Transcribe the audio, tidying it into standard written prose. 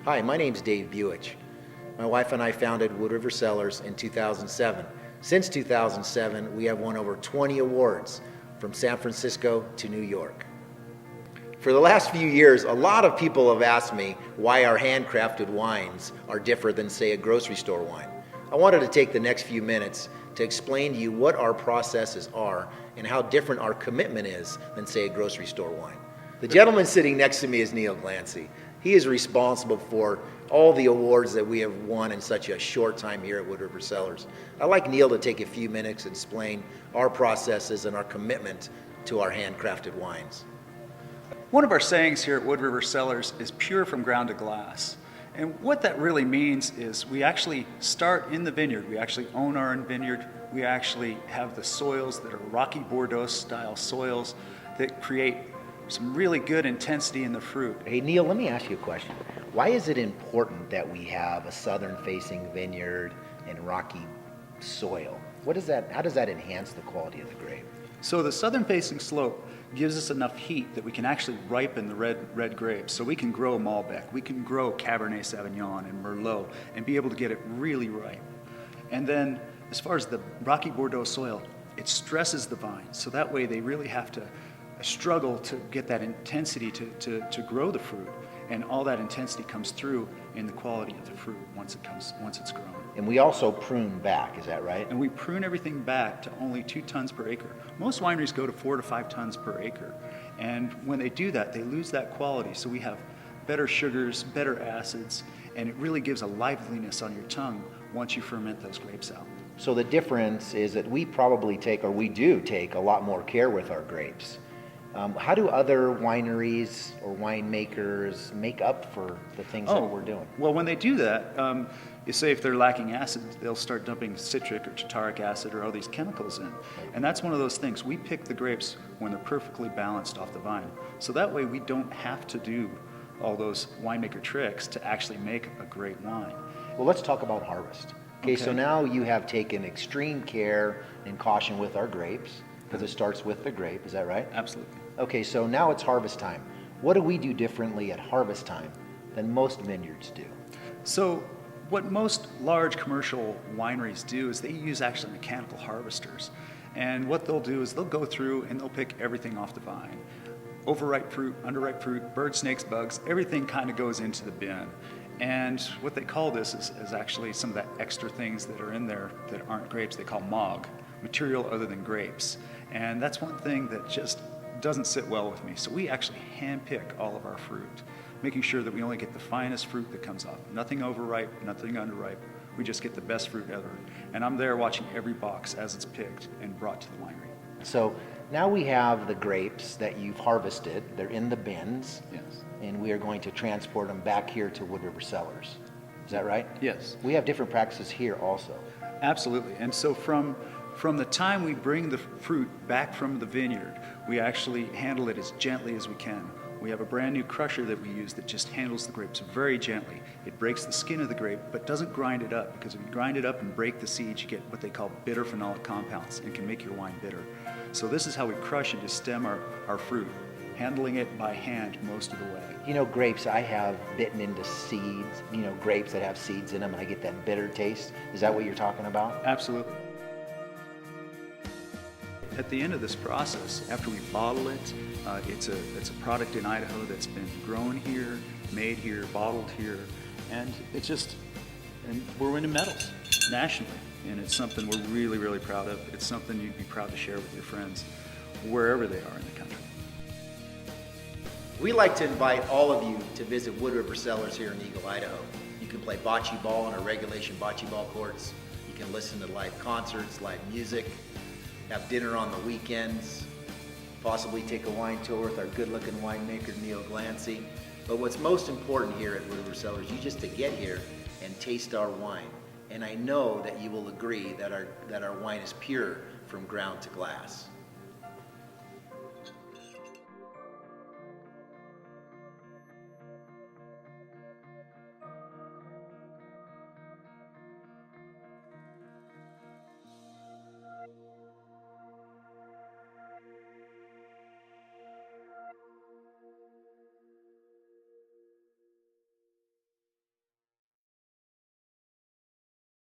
Hi, my name's Dave Buich. My wife and I founded Wood River Cellars in 2007. Since 2007, we have won over 20 awards from San Francisco to New York. For the last few years, a lot of people have asked me why our handcrafted wines are different than, say, a grocery store wine. I wanted to take the next few minutes to explain to you what our processes are and how different our commitment is than, say, a grocery store wine. The gentleman sitting next to me is Neil Glancy. He is responsible for all the awards that we have won in such a short time here at Wood River Cellars. I'd like Neil to take a few minutes and explain our processes and our commitment to our handcrafted wines. One of our sayings here at Wood River Cellars is pure from ground to glass. And what that really means is we actually start in the vineyard. We actually own our own vineyard. We actually have the soils that are Rocky Bordeaux style soils that create some really good intensity in the fruit. Hey Neil, let me ask you a question. Why is it important that we have a southern facing vineyard and rocky soil? How does that enhance the quality of the grape? So the southern facing slope gives us enough heat that we can actually ripen the red grapes. So we can grow Malbec, we can grow Cabernet Sauvignon and Merlot and be able to get it really ripe. And then as far as the Rocky Bordeaux soil, it stresses the vines. So that way they really have to struggle to get that intensity to grow the fruit, and all that intensity comes through in the quality of the fruit once it's grown. And we also prune back, is that right? And we prune everything back to only 2 tons per acre. Most wineries go to 4 to 5 tons per acre, and when they do that, they lose that quality. So we have better sugars, better acids, and it really gives a liveliness on your tongue once you ferment those grapes out. So the difference is that we do take a lot more care with our grapes. How do other wineries or winemakers make up for the things that we're doing? Well, when they do that, you say if they're lacking acid, they'll start dumping citric or tartaric acid or all these chemicals in. And that's one of those things. We pick the grapes when they're perfectly balanced off the vine. So that way we don't have to do all those winemaker tricks to actually make a great wine. Well, let's talk about harvest. Okay, so now you have taken extreme care and caution with our grapes, because it starts with the grape, is that right? Absolutely. Okay, so now it's harvest time. What do we do differently at harvest time than most vineyards do? So what most large commercial wineries do is they use actually mechanical harvesters. And what they'll do is they'll go through and they'll pick everything off the vine. Overripe fruit, underripe fruit, birds, snakes, bugs, everything kind of goes into the bin. And what they call this is actually some of the extra things that are in there that aren't grapes. They call MOG, material other than grapes. And that's one thing that just doesn't sit well with me. So we actually hand pick all of our fruit, making sure that we only get the finest fruit that comes up. Nothing overripe, nothing underripe. We just get the best fruit ever. And I'm there watching every box as it's picked and brought to the winery. So now we have the grapes that you've harvested. They're in the bins. Yes. And we are going to transport them back here to Wood River Cellars. Is that right? Yes. We have different practices here also. Absolutely. And so from the time we bring the fruit back from the vineyard, we actually handle it as gently as we can. We have a brand new crusher that we use that just handles the grapes very gently. It breaks the skin of the grape, but doesn't grind it up, because if you grind it up and break the seeds, you get what they call bitter phenolic compounds and can make your wine bitter. So this is how we crush and destem our fruit, handling it by hand most of the way. You know, grapes, I have bitten into seeds, grapes that have seeds in them, and I get that bitter taste. Is that what you're talking about? Absolutely. At the end of this process, after we bottle it, it's a product in Idaho that's been grown here, made here, bottled here, and we're winning medals nationally, and it's something we're really, really proud of. It's something you'd be proud to share with your friends wherever they are in the country. We like to invite all of you to visit Wood River Cellars here in Eagle, Idaho. You can play bocce ball on our regulation bocce ball courts. You can listen to live concerts, live music, have dinner on the weekends, possibly take a wine tour with our good-looking winemaker, Neil Glancy. But what's most important here at Wood River Cellars, you just to get here and taste our wine. And I know that you will agree that our wine is pure from ground to glass.